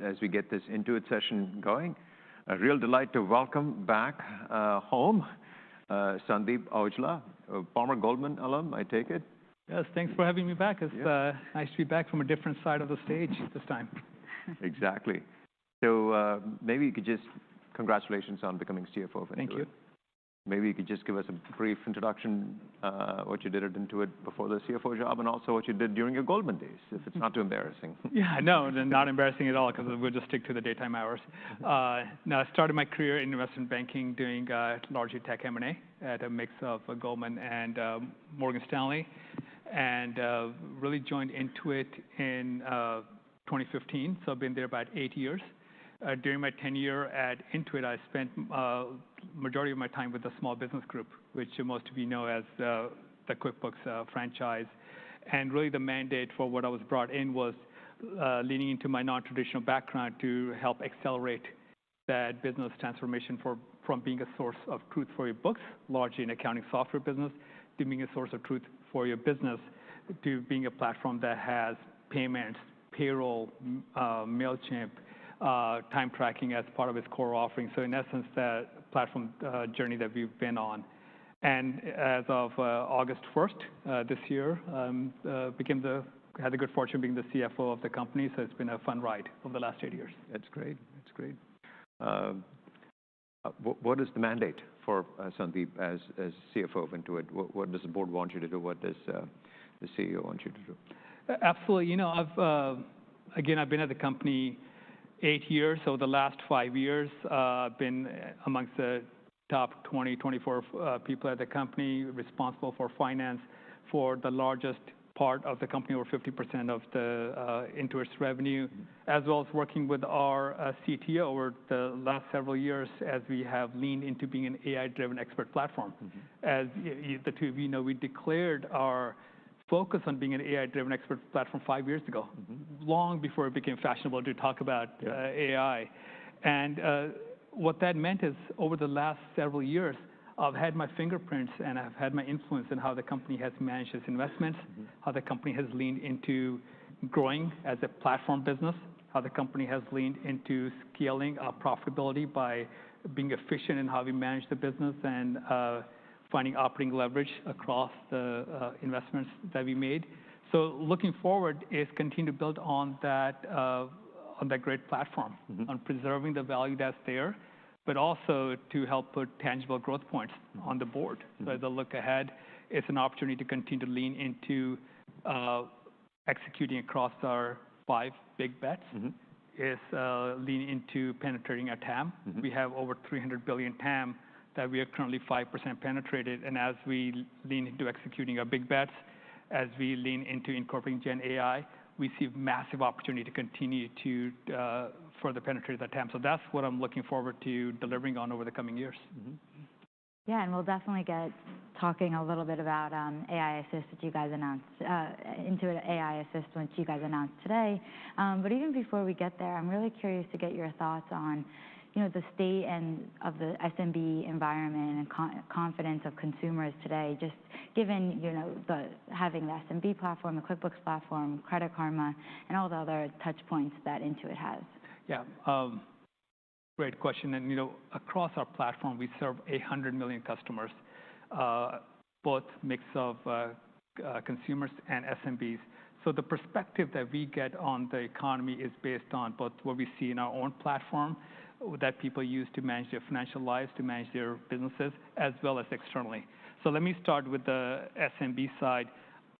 as we get this Intuit session going. A real delight to welcome back home Sandeep Aujla, a former Goldman alum, I take it? Yes, thanks for having me back. It's nice to be back from a different side of the stage this time. Exactly. So maybe you could just, congratulations on becoming CFO of Intuit. Thank you. Maybe you could just give us a brief introduction, what you did at Intuit before the CFO job, and also what you did during your Goldman days, if it's not too embarrassing. Yeah, no, not embarrassing at all, because we'll just stick to the daytime hours. Now, I started my career in investment banking, doing largely tech M&A at a mix of Goldman and Morgan Stanley, and really joined Intuit in 2015, so I've been there about 8 years. During my tenure at Intuit, I spent majority of my time with the small business group, which most of you know as the QuickBooks franchise. And really the mandate for what I was brought in was leaning into my non-traditional background to help accelerate that business transformation from being a source of truth for your books, largely an accounting software business, to being a source of truth for your business, to being a platform that has payments, payroll, MailChimp, time tracking as part of its core offering. So in essence, that platform journey that we've been on. And as of August 1st this year, had the good fortune of being the CFO of the company. So it's been a fun ride over the last 8 years. That's great. That's great. What is the mandate for Sandeep as CFO of Intuit? What does the board want you to do? What does the CEO want you to do? Absolutely. You know, I've been at the company 8 years. So the last 5 years, I've been amongst the top 20, 24 people at the company, responsible for finance for the largest part of the company, over 50% of the Intuit's revenue, as well as working with our CTO over the last several years as we have leaned into being an AI-driven expert platform. As the two of you know, we declared our focus on being an AI-driven expert platform 5 years ago, long before it became fashionable to talk about AI. And what that meant is over the last several years, I've had my fingerprints and I've had my influence in how the company has managed its investments, how the company has leaned into growing as a platform business, how the company has leaned into scaling our profitability by being efficient in how we manage the business and finding operating leverage across the investments that we made. So looking forward is continue to build on that great platform, on preserving the value that's there, but also to help put tangible growth points on the board. So as I look ahead, it's an opportunity to continue to lean into executing across our 5 big bets. Is lean into penetrating a TAM. We have over $300 billion TAM that we are currently 5% penetrated. And as we lean into executing our big bets, as we lean into incorporating Gen AI, we see massive opportunity to continue to further penetrate that TAM. So that's what I'm looking forward to delivering on over the coming years. Yeah, and we'll definitely get talking a little bit about AI Assist that you guys announced, Intuit AI Assist, which you guys announced today. But even before we get there, I'm really curious to get your thoughts on the state and of the SMB environment and confidence of consumers today, just given having the SMB platform, the QuickBooks platform, Credit Karma, and all the other touch points that Intuit has. Yeah, great question. And across our platform, we serve 100 million customers, both mix of consumers and SMBs. So the perspective that we get on the economy is based on both what we see in our own platform that people use to manage their financial lives, to manage their businesses, as well as externally. So let me start with the SMB side.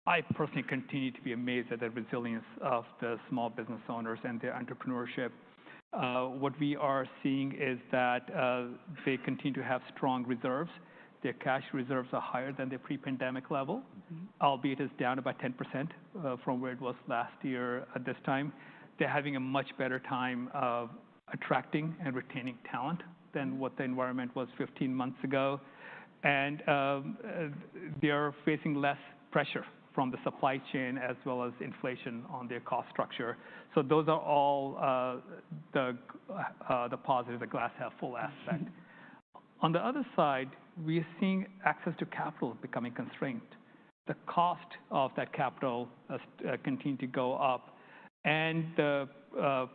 I personally continue to be amazed at the resilience of the small business owners and their entrepreneurship. What we are seeing is that they continue to have strong reserves. Their cash reserves are higher than their pre-pandemic level, albeit it's down about 10% from where it was last year at this time. They're having a much better time of attracting and retaining talent than what the environment was 15 months ago. And they are facing less pressure from the supply chain as well as inflation on their cost structure. So those are all the positive, the glass half full aspect. On the other side, we are seeing access to capital becoming constrained. The cost of that capital has continued to go up. and the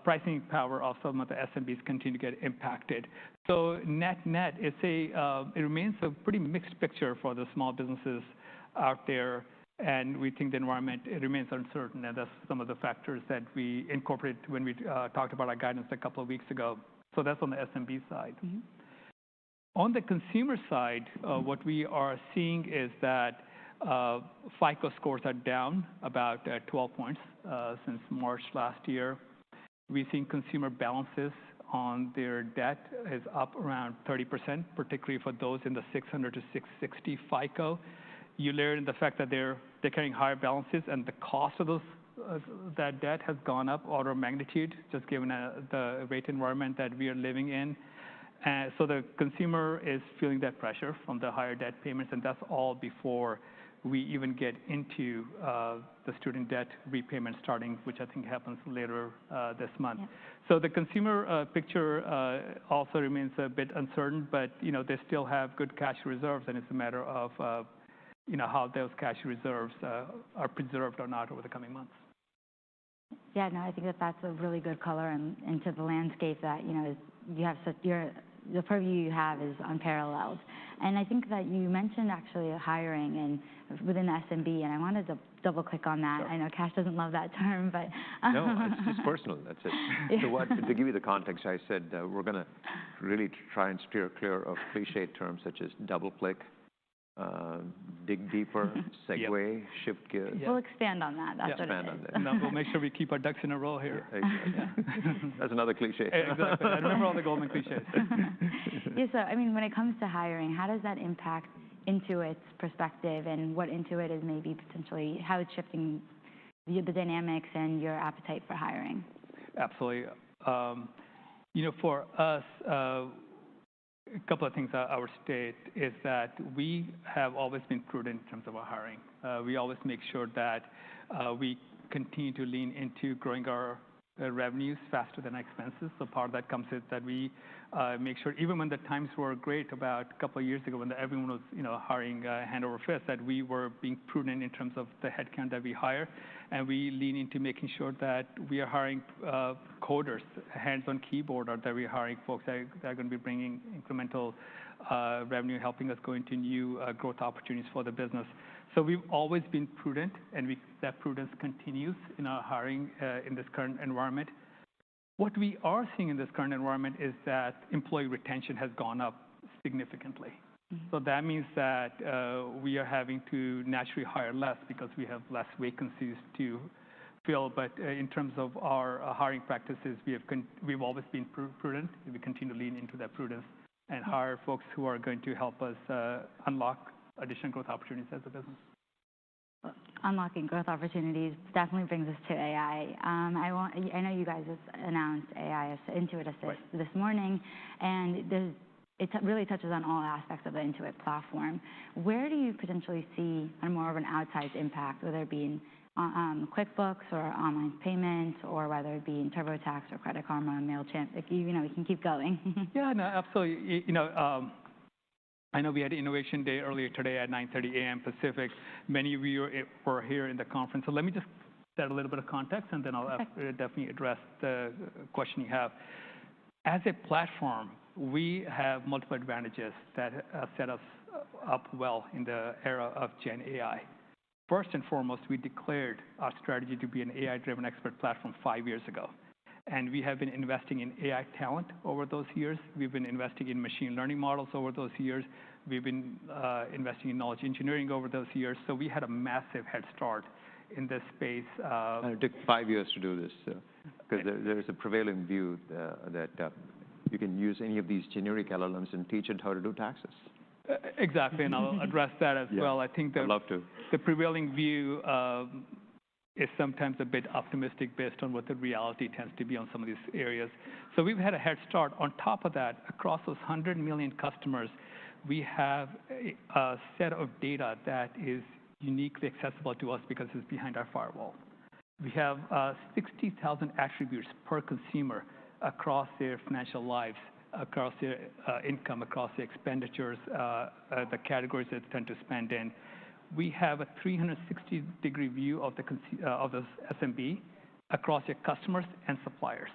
pricing power of some of the SMBs continue to get impacted. So net, it remains a pretty mixed picture for the small businesses out there. And we think the environment, it remains uncertain. And that's some of the factors that we incorporated when we talked about our guidance a couple of weeks ago. So that's on the SMB side. Mm-hmm. On the consumer side, what we are seeing is that FICO scores are down about 12 points since March last year. We've seen consumer balances on their debt is up around 30%, particularly for those in the 600 to 660 FICO. You layer in the fact that they're carrying higher balances, and the cost of that debt has gone up order of magnitude, just given the rate environment that we are living in. So the consumer is feeling that pressure from the higher debt payments, and that's all before we even get into the student debt repayment starting, which I think happens later this month. Yeah. So the consumer picture also remains a bit uncertain, but they still have good cash reserves, and it's a matter of how those cash reserves are preserved or not over the coming months. Yeah, no, I think that's a really good color into the landscape that you have the purview you have is unparalleled. And I think that you mentioned actually hiring and within the SMB, and I wanted to double click on that. Sure. I know Cash doesn't love that term, but no, it's personal. That's it. Yeah. So to give you the context, I said we're going to really try and steer clear of cliched terms such as double click, dig deeper, segue, yep. Shift gears. We'll expand on that. That's what expand it is. on that. No, we'll make sure we keep our ducks in a row here. Yeah, exactly. Yeah. That's another cliche. Exactly. I remember all the Goldman cliches. Yeah, so I mean, when it comes to hiring, how does that impact Intuit's perspective, and what Intuit is maybe potentially, how it's shifting the dynamics and your appetite for hiring? Absolutely. For us, a couple of things I would state is that we have always been prudent in terms of our hiring. We always make sure that we continue to lean into growing our revenues faster than expenses. So part of that comes with that we make sure, even when the times were great about a couple of years ago, when everyone was hiring hand over fist, that we were being prudent in terms of the headcount that we hire, and we lean into making sure that we are hiring coders, hands on keyboard, or that we're hiring folks that are going to be bringing incremental revenue, helping us go into new growth opportunities for the business. So we've always been prudent, and that prudence continues in our hiring in this current environment. What we are seeing in this current environment is that employee retention has gone up significantly. Mm-hmm. So that means that we are having to naturally hire less because we have less vacancies to fill. But in terms of our hiring practices, we've always been prudent. We continue to lean into that prudence and hire folks who are going to help us unlock additional growth opportunities as a business. Unlocking growth opportunities definitely brings us to AI. I know you guys just announced Intuit Assist this morning, and it really touches on all aspects of the Intuit platform. Where do you potentially see more of an outsized impact, whether it be in QuickBooks or online payments, or whether it be in TurboTax or Credit Karma, MailChimp? We can keep going. Yeah, no, absolutely. I know we had Innovation Day earlier today at 9:30 a.m. Pacific. Many of you were here in the conference. So let me just set a little bit of context, and then I'll definitely address the question you have. As a platform, we have multiple advantages that set us up well in the era of Gen AI. First and foremost, we declared our strategy to be an AI-driven expert platform 5 years ago. And we have been investing in AI talent over those years. We've been investing in machine learning models over those years. We've been investing in knowledge engineering over those years. So we had a massive head start in this space. It took 5 years to do this, because there's a prevailing view that you can use any of these generic LLMs and teach it how to do taxes. Exactly, and I'll address that as well. I think I'd love to. The prevailing view is sometimes a bit optimistic based on what the reality tends to be on some of these areas. So we've had a head start. On top of that, across those 100 million customers, we have a set of data that is uniquely accessible to us because it's behind our firewall. We have 60,000 attributes per consumer across their financial lives, across their income, across their expenditures, the categories that they tend to spend in. We have a 360-degree view of the SMB across your customers and suppliers.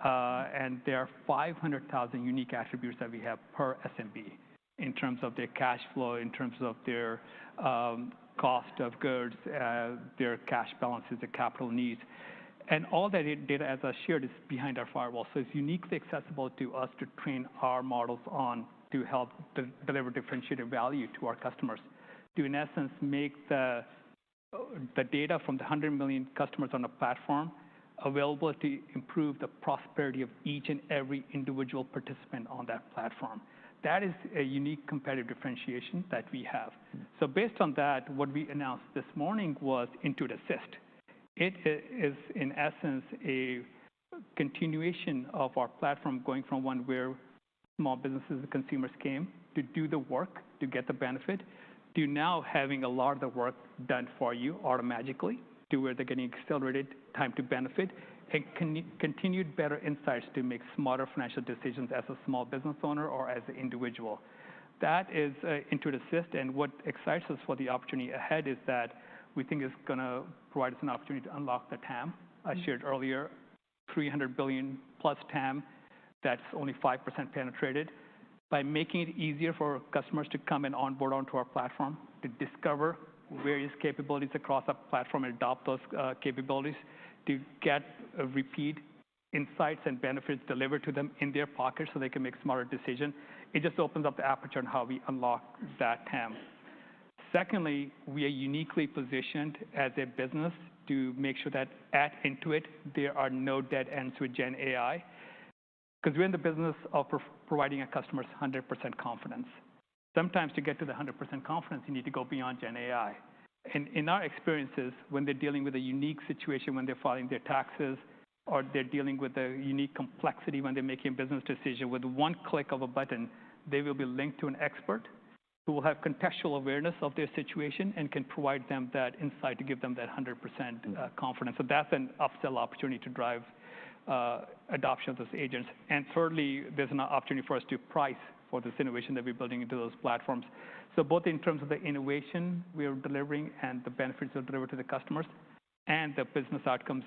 And there are 500,000 unique attributes that we have per SMB in terms of their cash flow, in terms of their cost of goods, their cash balances, their capital needs. And all that data, as I shared, is behind our firewall. So it's uniquely accessible to us to train our models on to help deliver differentiated value to our customers, to, in essence, make the data from the 100 million customers on the platform available to improve the prosperity of each and every individual participant on that platform. That is a unique competitive differentiation that we have. So based on that, what we announced this morning was Intuit Assist. It is, in essence, a continuation of our platform going from one where small businesses and consumers came to do the work, to get the benefit, to now having a lot of the work done for you automatically, to where they're getting accelerated time to benefit, and continued better insights to make smarter financial decisions as a small business owner or as an individual. That is Intuit Assist, and what excites us for the opportunity ahead is that we think it's going to provide us an opportunity to unlock the TAM. I shared earlier, $300 billion plus TAM, that's only 5% penetrated. By making it easier for customers to come and onboard onto our platform, to discover various capabilities across our platform and adopt those capabilities, to get repeat insights and benefits delivered to them in their pocket so they can make smarter decisions, it just opens up the aperture on how we unlock that TAM. Secondly, we are uniquely positioned as a business to make sure that at Intuit, there are no dead ends with Gen AI, because we're in the business of providing our customers 100% confidence. Sometimes to get to the 100% confidence, you need to go beyond Gen AI. And in our experiences, when they're dealing with a unique situation, when they're filing their taxes, or they're dealing with a unique complexity when they're making a business decision, with one click of a button, they will be linked to an expert who will have contextual awareness of their situation and can provide them that insight to give them that 100% confidence. So that's an upsell opportunity to drive adoption of those agents. And thirdly, there's an opportunity for us to price for this innovation that we're building into those platforms. So both in terms of the innovation we are delivering and the benefits we'll deliver to the customers and the business outcomes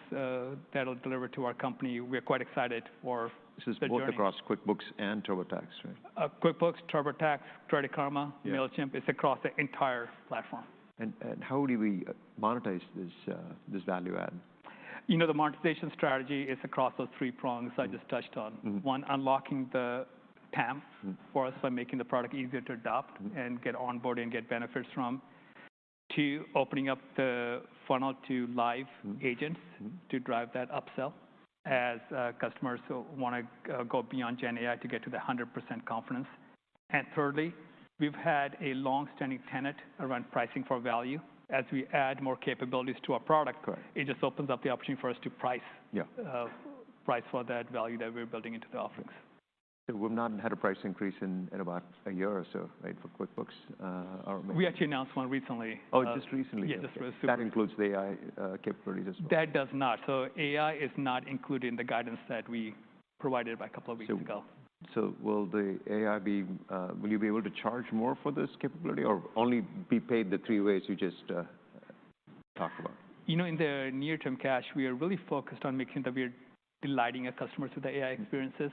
that'll deliver to our company, we're quite excited for this is the both journey. across QuickBooks and TurboTax, right? QuickBooks, TurboTax, Credit Karma, Yeah. MailChimp, it's across the entire platform. And how do we monetize this value add? You know, the monetization strategy is across those three prongs I just touched on. One, unlocking the TAM for us by making the product easier to adopt and get onboarded and get benefits from. Two, opening up the funnel to live agents to drive that upsell as customers who want to go beyond Gen AI to get to the 100% confidence. And thirdly, we've had a long-standing tenet around pricing for value. As we add more capabilities to our product, it just opens up the opportunity for us to price for that value that we're building into the offerings. So we've not had a price increase in about a year or so, right, for QuickBooks? We actually announced one recently. Oh, just recently? Yeah, just recently. That includes the AI capabilities as well? That does not. So AI is not included in the guidance that we provided a couple of weeks ago. So will the AI be, will you be able to charge more for this capability or only be paid the three ways you just talked about? You know, in the near-term cash, we are really focused on making that we're delighting our customers with the AI experiences,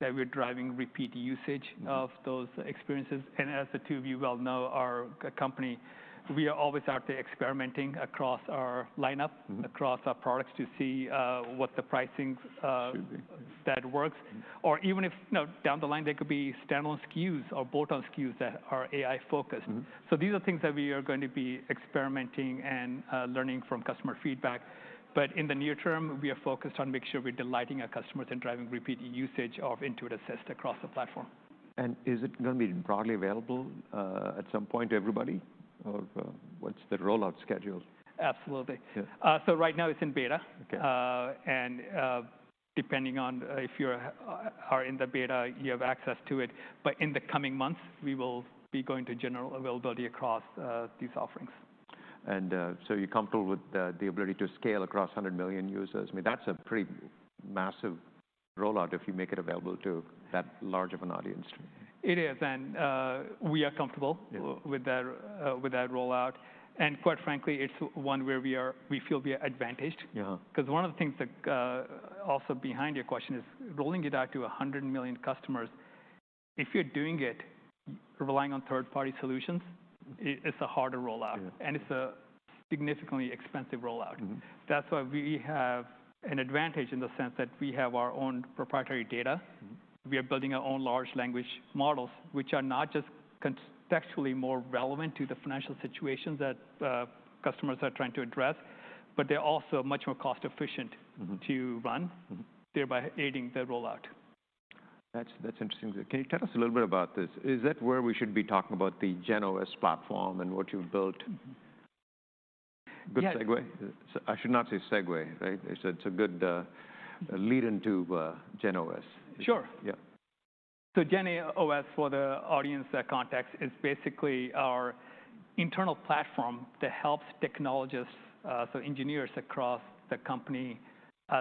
that we're driving repeat usage of those experiences. And as the two of you well know, our company, we are always out there experimenting across our lineup, across our products to see what the pricing that works. Or even if, you know, down the line, there could be standalone SKUs or bolt-on SKUs that are AI-focused. So these are things that we are going to be experimenting and learning from customer feedback. But in the near term, we are focused on making sure we're delighting our customers and driving repeat usage of Intuit Assist across the platform. And is it going to be broadly available at some point to everybody? Or what's the rollout schedule? Absolutely. Yeah. So right now it's in beta. Okay. And depending on if you are in the beta, you have access to it. But in the coming months, we will be going to general availability across these offerings. And so you're comfortable with the ability to scale across 100 million users? I mean, that's a pretty massive rollout if you make it available to that large of an audience. It is, and we are comfortable with that rollout. And quite frankly, it's one where we feel we are advantaged. Yeah. Because one of the things that also behind your question is rolling it out to 100 million customers. If you're doing it relying on third-party solutions, it's a harder rollout, and it's a significantly expensive rollout. That's why we have an advantage in the sense that we have our own proprietary data. We are building our own large language models, which are not just contextually more relevant to the financial situations that customers are trying to address, but they're also much more cost efficient to run, thereby aiding the rollout. That's interesting. Can you tell us a little bit about this? Is that where we should be talking about the GenOS platform and what you've built? Good segue? I should not say segue, right? It's a good lead into GenOS. Sure. Yeah. So GenOS, for the audience context, is basically our internal platform that helps technologists, so engineers across the company,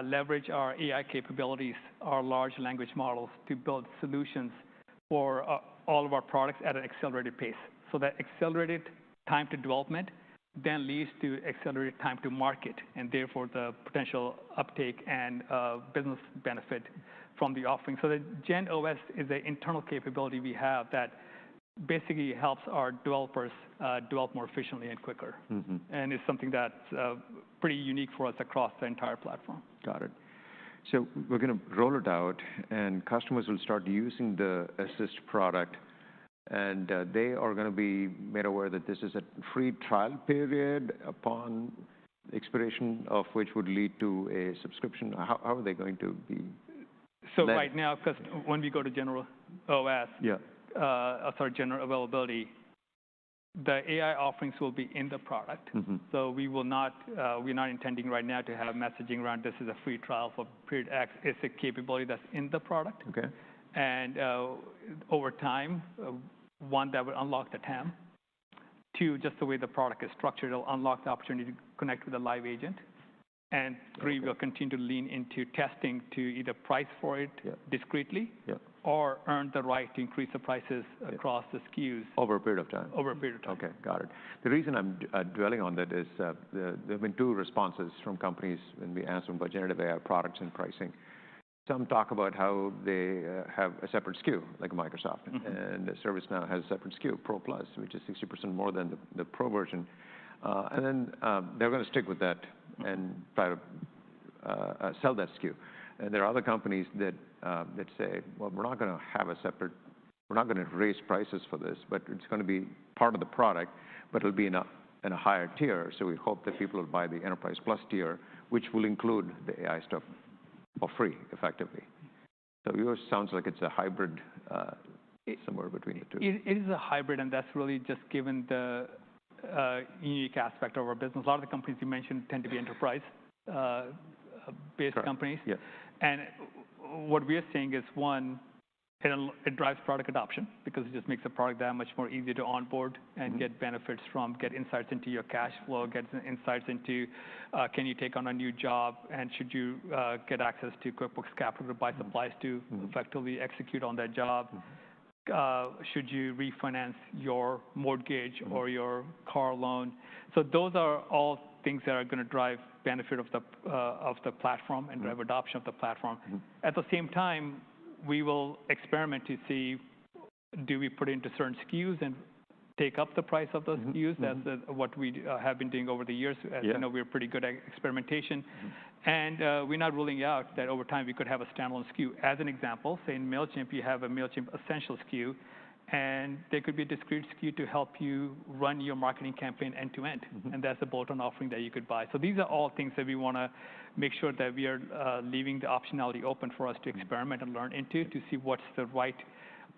leverage our AI capabilities, our large language models to build solutions for all of our products at an accelerated pace. So that accelerated time to development then leads to accelerated time to market, and therefore the potential uptake and business benefit from the offering. So the GenOS is an internal capability we have that basically helps our developers develop more efficiently and quicker. And it's something that's pretty unique for us across the entire platform. Got it. So we're going to roll it out, and customers will start using the Assist product, and they are going to be made aware that this is a free trial period upon expiration of which would lead to a subscription. How are they going to be? So right now, because when we go to general OS, general availability, the AI offerings will be in the product. So we will not, we're not intending right now to have messaging around this is a free trial for period X. It's a capability that's in the product. Okay. And over time, one, that will unlock the TAM. Two, just the way the product is structured, it'll unlock the opportunity to connect with a live agent. And three, we'll continue to lean into testing to either price for it discreetly or earn the right to increase the prices across the SKUs. Over a period of time. Over a period of time. Okay, got it. The reason I'm dwelling on that is there have been two responses from companies when we asked them about generative AI products and pricing. Some talk about how they have a separate SKU, like Microsoft, and ServiceNow has a separate SKU, Pro Plus, which is 60% more than the Pro version. And then they're going to stick with that and try to sell that SKU. And there are other companies that say, well, we're not going to have a separate, we're not going to raise prices for this, but it's going to be part of the product, but it'll be in a higher tier. So we hope that people will buy the Enterprise Plus tier, which will include the AI stuff for free, effectively. So yours sounds like it's a hybrid somewhere between the two. It is a hybrid, and that's really just given the unique aspect of our business. A lot of the companies you mentioned tend to be enterprise-based companies. Yeah. And what we are seeing is, one, it drives product adoption because it just makes the product that much more easy to onboard and get benefits from, get insights into your cash flow, get insights into can you take on a new job, and should you get access to QuickBooks Capital to buy supplies to effectively execute on that job. Should you refinance your mortgage or your car loan? So those are all things that are going to drive benefit of the platform and drive adoption of the platform. At the same time, we will experiment to see, do we put into certain SKUs and take up the price of those SKUs? That's what we have been doing over the years. As you know, we're pretty good at experimentation. And we're not ruling out that over time we could have a standalone SKU. As an example, say in MailChimp, you have a MailChimp Essential SKU, and there could be a discrete SKU to help you run your marketing campaign end to end. And that's a bolt-on offering that you could buy. So these are all things that we want to make sure that we are leaving the optionality open for us to experiment and learn into to see what's the right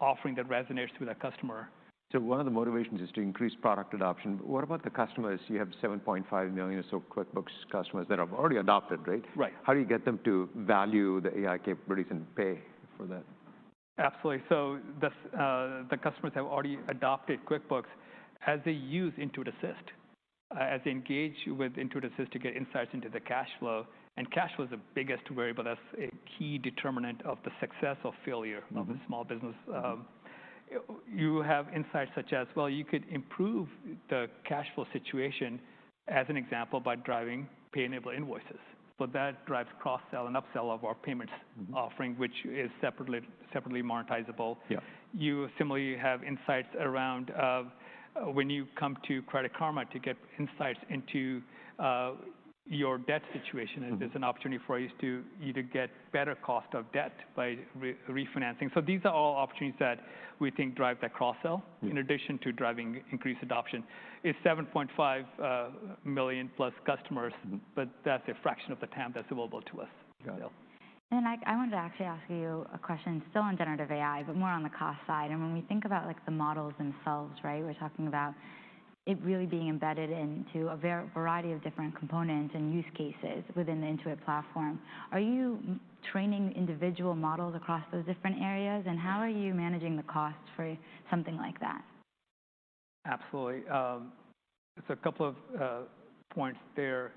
offering that resonates with a customer. So one of the motivations is to increase product adoption. What about the customers? You have 7.5 million or so QuickBooks customers that have already adopted, right? Right. How do you get them to value the AI capabilities and pay for that? Absolutely. So the customers have already adopted QuickBooks as they use Intuit Assist, as they engage with Intuit Assist to get insights into the cash flow. And cash flow is the biggest variable. That's a key determinant of the success or failure of a small business. you have insights such as, well, you could improve the cash flow situation, as an example, by driving pay-enabled invoices. So that drives cross-sell and upsell of our payments offering, which is separately monetizable. Yeah. You similarly have insights around when you come to Credit Karma to get insights into your debt situation, and there's an opportunity for you to either get better cost of debt by refinancing. So these are all opportunities that we think drive that cross-sell, in addition to driving increased adoption. It's 7.5 million plus customers, but that's a fraction of the TAM that's available to us. Got it. And I wanted to actually ask you a question still on generative AI, but more on the cost side. And when we think about like the models themselves, right, we're talking about it really being embedded into a variety of different components and use cases within the Intuit platform. Are you training individual models across those different areas, and how are you managing the costs for something like that? Absolutely. It's a couple of points there.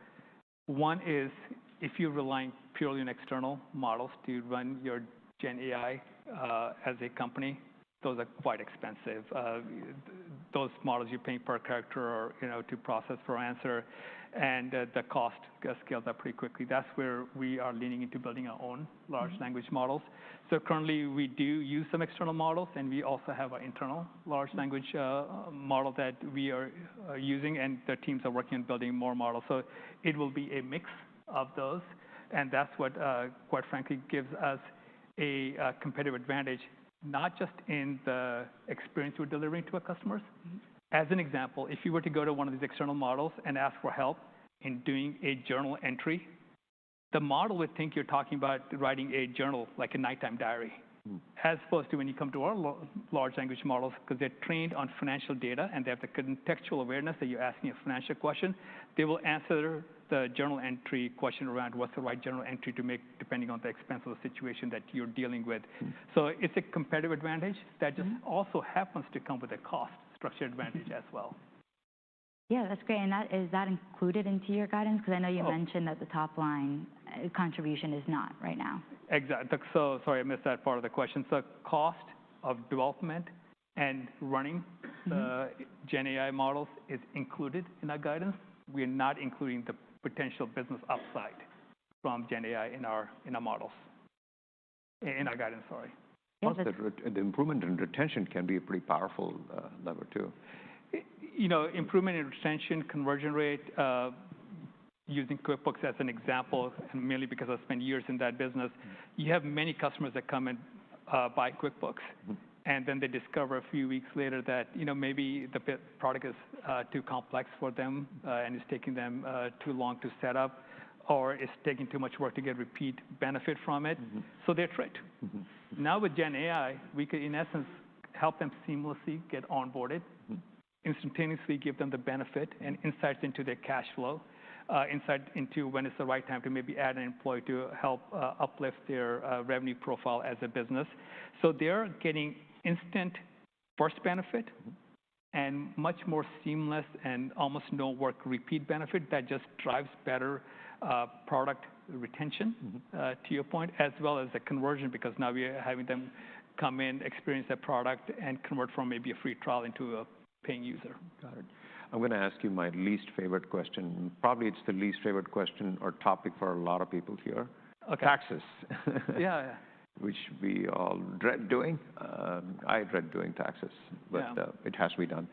One is, if you're relying purely on external models to run your Gen AI as a company, those are quite expensive. Those models you're paying per character or, to process for answer, and the cost scales up pretty quickly. That's where we are leaning into building our own large language models. So currently we do use some external models, and we also have an internal large language model that we are using, and the teams are working on building more models. So it will be a mix of those, and that's what, quite frankly, gives us a competitive advantage, not just in the experience we're delivering to our customers. As an example, if you were to go to one of these external models and ask for help in doing a journal entry, the model would think you're talking about writing a journal, like a nighttime diary, as opposed to when you come to our large language models, because they're trained on financial data and they have the contextual awareness that you're asking a financial question. They will answer the journal entry question around what's the right journal entry to make, depending on the expense of the situation that you're dealing with. So it's a competitive advantage that just also happens to come with a cost structure advantage as well. Yeah, that's great. And is that included into your guidance? Because I know you mentioned that the top line contribution is not right now. Exactly. So sorry, I missed that part of the question. So cost of development and running the Gen AI models is included in our guidance. We are not including the potential business upside from Gen AI in our models, in our guidance, sorry. Yeah, Plus, the improvement in retention can be a pretty powerful lever too. Improvement in retention, conversion rate, using QuickBooks as an example, and mainly because I spent years in that business, you have many customers that come and buy QuickBooks, and then they discover a few weeks later that maybe the product is too complex for them and it's taking them too long to set up, or it's taking too much work to get repeat benefit from it. So they're tricked. Now with Gen AI, we could, in essence, help them seamlessly get onboarded, instantaneously give them the benefit and insights into their cash flow, insight into when it's the right time to maybe add an employee to help uplift their revenue profile as a business. So they're getting instant first benefit and much more seamless and almost no work repeat benefit that just drives better product retention, to your point, as well as the conversion, because now we are having them come in, experience that product, and convert from maybe a free trial into a paying user. Got it. I'm going to ask you my least favorite question. Probably it's the least favorite question or topic for a lot of people here. Okay. Taxes. Yeah. Which we all dread doing. I dread doing taxes, but it has to be done.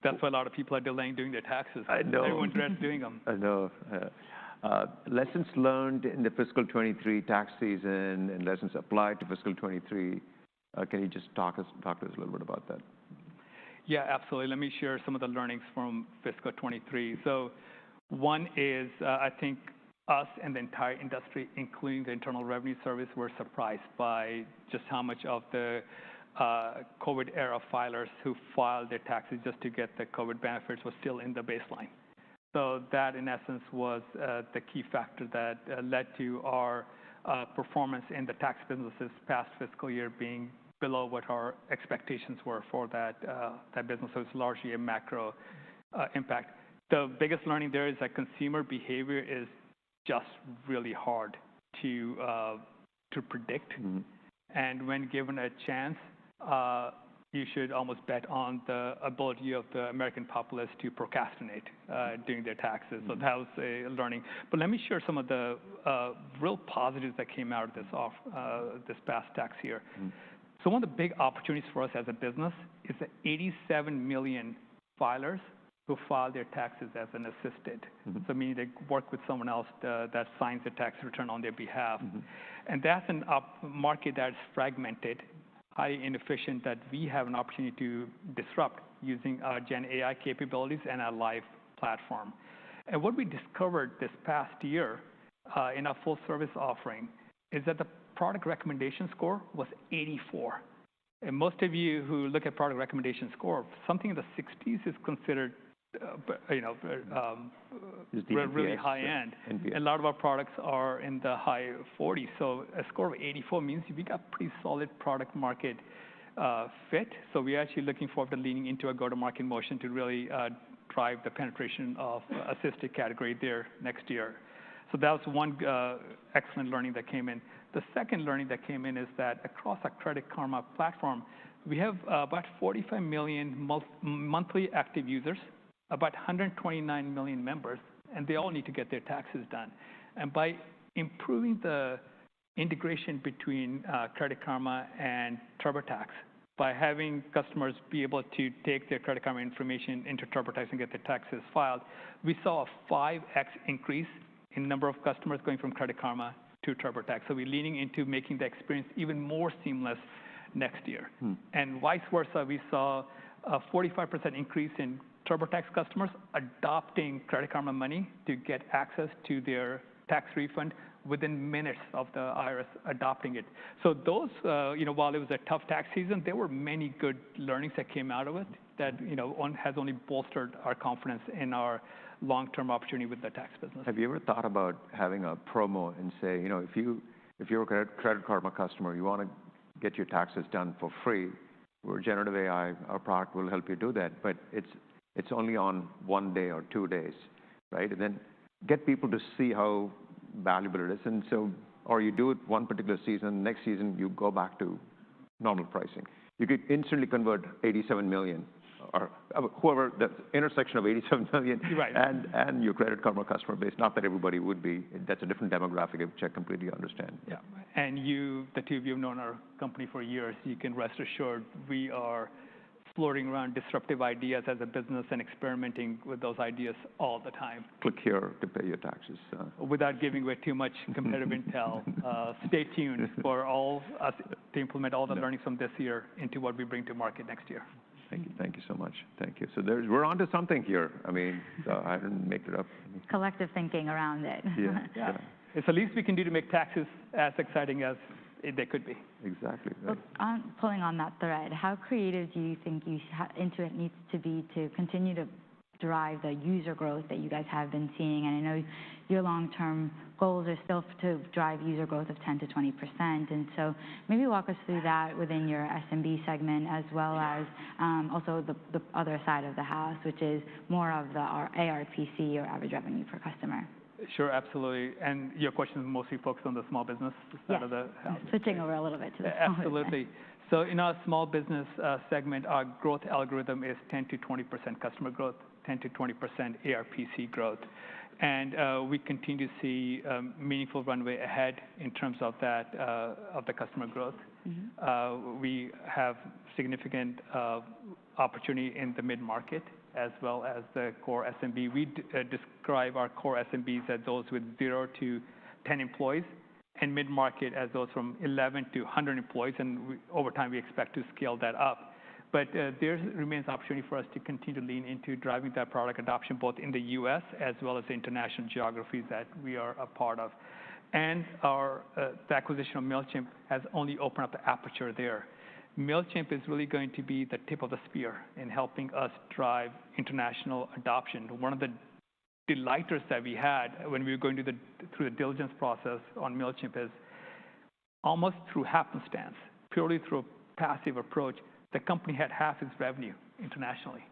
That's why a lot of people are delaying doing their taxes. I know. Everyone dreads doing them. I know. Lessons learned in the fiscal 23 tax season and lessons applied to fiscal 23. Can you just talk to us a little bit about that? Yeah, absolutely. Let me share some of the learnings from fiscal 23. So one is, I think us and the entire industry, including the Internal Revenue Service, were surprised by just how much of the COVID era filers who filed their taxes just to get the COVID benefits was still in the baseline. So that, in essence, was the key factor that led to our performance in the tax businesses past fiscal year being below what our expectations were for that business. So it's largely a macro impact. The biggest learning there is that consumer behavior is just really hard to predict. And when given a chance, you should almost bet on the ability of the American populace to procrastinate doing their taxes. So that was a learning. But let me share some of the real positives that came out of this past tax year. So one of the big opportunities for us as a business is the 87 million filers who file their taxes as an assisted. So meaning they work with someone else that signs the tax return on their behalf. And that's a market that's fragmented, highly inefficient, that we have an opportunity to disrupt using our Gen AI capabilities and our live platform. And what we discovered this past year in our full service offering is that the product recommendation score was 84. And most of you who look at product recommendation score, something in the 60s is considered really high end. A lot of our products are in the high 40s. So a score of 84 means we got pretty solid product market fit. So we're actually looking forward to leaning into a go-to-market motion to really drive the penetration of assisted category there next year. So that was one excellent learning that came in. The second learning that came in is that across our Credit Karma platform, we have about 45 million monthly active users, about 129 million members, and they all need to get their taxes done. And by improving the integration between Credit Karma and TurboTax, by having customers be able to take their Credit Karma information into TurboTax and get their taxes filed, we saw a 5x increase in number of customers going from Credit Karma to TurboTax. So we're leaning into making the experience even more seamless next year. And vice versa, we saw a 45% increase in TurboTax customers adopting Credit Karma Money to get access to their tax refund within minutes of the IRS adopting it. So those, while it was a tough tax season, there were many good learnings that came out of it that has only bolstered our confidence in our long-term opportunity with the tax business. Have you ever thought about having a promo and say, if you're a Credit Karma customer, you want to get your taxes done for free, we're generative AI, our product will help you do that, but it's only on 1 day or 2 days, right? And then get people to see how valuable it is. And so, or you do it one particular season, next season you go back to normal pricing. You could instantly convert 87 million or whoever, the intersection of 87 million and your Credit Karma customer base. Not that everybody would be, that's a different demographic, which I completely understand. Yeah, and the two of you have known our company for years. You can rest assured we are floating around disruptive ideas as a business and experimenting with those ideas all the time. Click here to pay your taxes. Without giving away too much competitive intel, stay tuned for us to implement all the learnings from this year into what we bring to market next year. Thank you so much. Thank you. So we're onto something here. I mean, so I didn't make it up. Collective thinking around it. Yeah. It's the least we can do to make taxes as exciting as they could be. Exactly. Right. Well, pulling on that thread, how creative do you think Intuit needs to be to continue to drive the user growth that you guys have been seeing? And I know your long-term goals are still to drive user growth of 10 to 20%. And so maybe walk us through that within your SMB segment, as well as also the other side of the house, which is more of the ARPC, or average revenue per customer. Sure, absolutely. And your question is mostly focused on the small business side of the house. Switching over a little bit to the small Absolutely. business. So in our small business segment, our growth algorithm is 10 to 20% customer growth, 10 to 20% ARPC growth. And we continue to see meaningful runway ahead in terms of that, of the customer growth. We have significant opportunity in the mid-market as well as the core SMB. We describe our core SMBs as those with 0 to 10 employees, and mid-market as those from 11 to 100 employees. And over time, we expect to scale that up. But there remains opportunity for us to continue to lean into driving that product adoption, both in the US as well as the international geographies that we are a part of. And the acquisition of MailChimp has only opened up the aperture there. MailChimp is really going to be the tip of the spear in helping us drive international adoption. One of the delighters that we had when we were going through the diligence process on MailChimp is almost through happenstance, purely through a passive approach, the company had half its revenue internationally.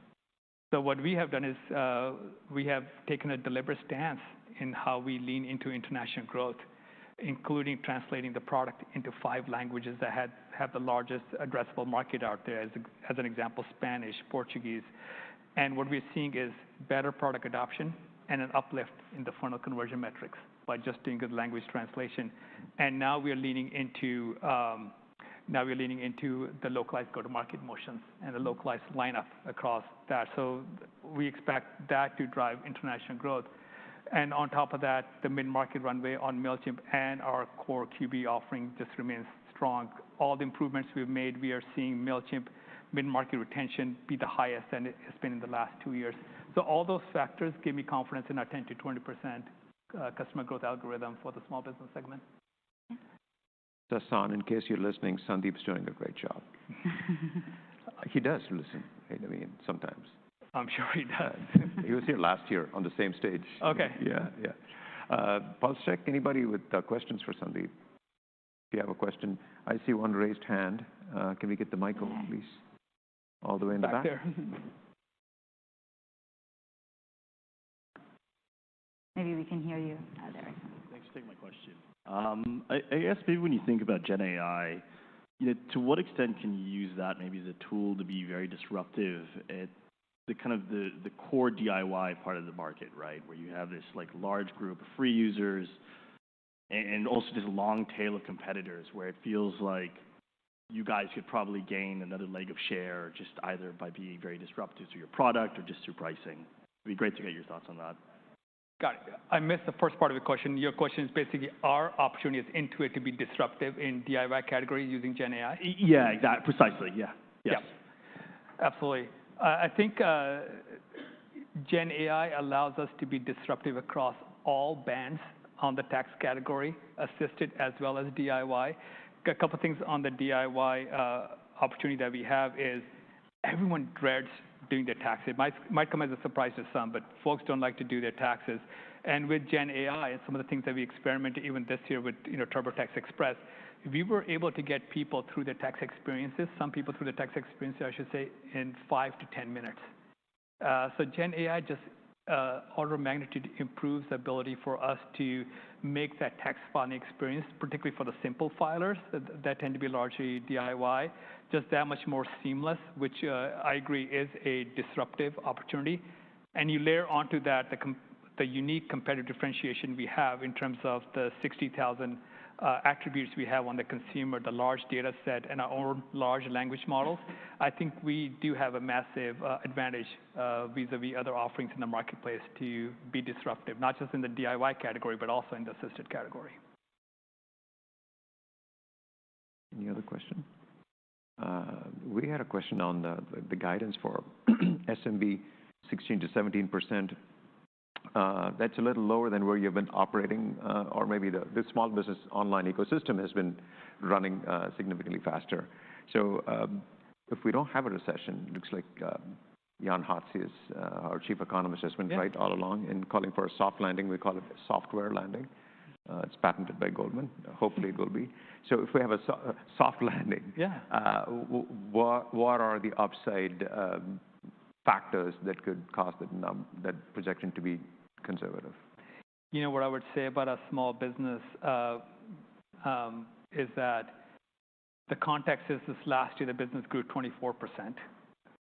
So what we have done is we have taken a deliberate stance in how we lean into international growth. including translating the product into 5 languages that have the largest addressable market out there, as an example, Spanish, Portuguese. And what we're seeing is better product adoption and an uplift in the funnel conversion metrics by just doing good language translation. And now we're leaning into the localized go-to-market motions and the localized lineup across that. So we expect that to drive international growth. And on top of that, the mid-market runway on MailChimp and our core QB offering just remains strong. All the improvements we've made, we are seeing MailChimp mid-market retention be the highest than it's been in the last 2 years. So all those factors give me confidence in our 10 to 20% customer growth algorithm for the small business segment. Sasan, in case you're listening, Sandeep's doing a great job. He does listen, I mean, sometimes. I'm sure he does. He was here last year on the same stage. Okay. Yeah. Pulse check, anybody with questions for Sandeep? If you have a question, I see one raised hand. Can we get the mic over, please? All the way in the back. There. Maybe we can hear you there. Thanks for taking my question. I guess maybe when you think about Gen AI, to what extent can you use that maybe as a tool to be very disruptive at the kind of the core DIY part of the market, right? Where you have this like large group of free users and also this long tail of competitors where it feels like you guys could probably gain another leg of share just either by being very disruptive to your product or just through pricing. It'd be great to get your thoughts on that. Got it. I missed the first part of your question. Your question is basically our opportunity is Intuit to be disruptive in DIY category using Gen AI? Yeah, exactly. Precisely. Yeah. Yes. Yeah. Absolutely. I think Gen AI allows us to be disruptive across all bands on the tax category, assisted as well as DIY. A couple of things on the DIY opportunity that we have is everyone dreads doing their taxes. It might come as a surprise to some, but folks don't like to do their taxes. And with Gen AI and some of the things that we experimented even this year with TurboTax Express, we were able to get people through their tax experiences, some people through the tax experiences, I should say, in 5 to 10 minutes. So Gen AI just order of magnitude improves the ability for us to make that tax filing experience, particularly for the simple filers that tend to be largely DIY, just that much more seamless, which I agree is a disruptive opportunity. And you layer onto that the unique competitive differentiation we have in terms of the 60,000 attributes we have on the consumer, the large data set, and our own large language models. I think we do have a massive advantage vis-a-vis other offerings in the marketplace to be disruptive, not just in the DIY category, but also in the assisted category. Any other question? We had a question on the guidance for SMB 16 to 17%. That's a little lower than where you've been operating, or maybe the small business online ecosystem has been running significantly faster. So if we don't have a recession, it looks like Jan Hatzius, our chief economist, has been right all along in calling for a soft landing. We call it a software landing. It's patented by Goldman. Hopefully it will be. So if we have a soft landing, what are the upside factors that could cause that projection to be conservative? You know, what I would say about a small business is that the context is this last year, the business grew 24%.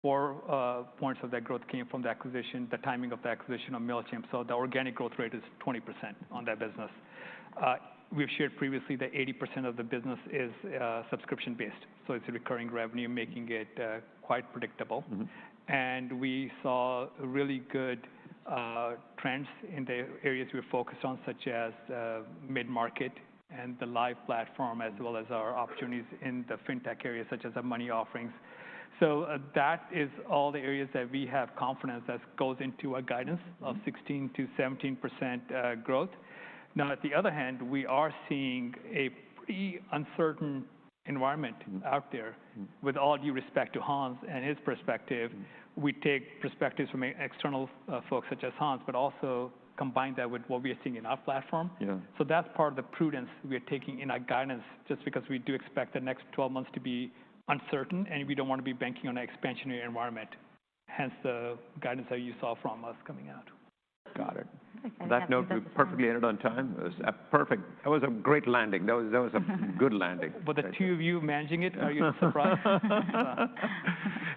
4 points of that growth came from the acquisition, the timing of the acquisition of MailChimp. So the organic growth rate is 20% on that business. We've shared previously that 80% of the business is subscription-based. So it's recurring revenue, making it quite predictable. Mm-hmm. And we saw really good trends in the areas we're focused on, such as mid-market and the live platform, as well as our opportunities in the fintech area, such as our money offerings. So that is all the areas that we have confidence that goes into a guidance of 16 to 17% growth. Now, at the other hand, we are seeing a pretty uncertain environment out there. With all due respect to Hans and his perspective, we take perspectives from external folks such as Hans, but also combine that with what we are seeing in our platform. Yeah. So that's part of the prudence we are taking in our guidance, just because we do expect the next 12 months to be uncertain, and we don't want to be banking on an expansionary environment. Hence the guidance that you saw from us coming out. Got it. Perfect. That note, we perfectly ended on time. It was a perfect. That was a great landing. That was a good landing. But the two of you managing it, are you surprised?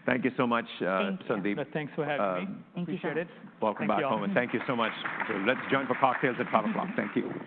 Thank you so much, Sandeep. No, thanks for having me. Thank you so Appreciate it. Welcome Thank back you all. home, and thank you so much. So let's join for cocktails at 5 o'clock. Thank you.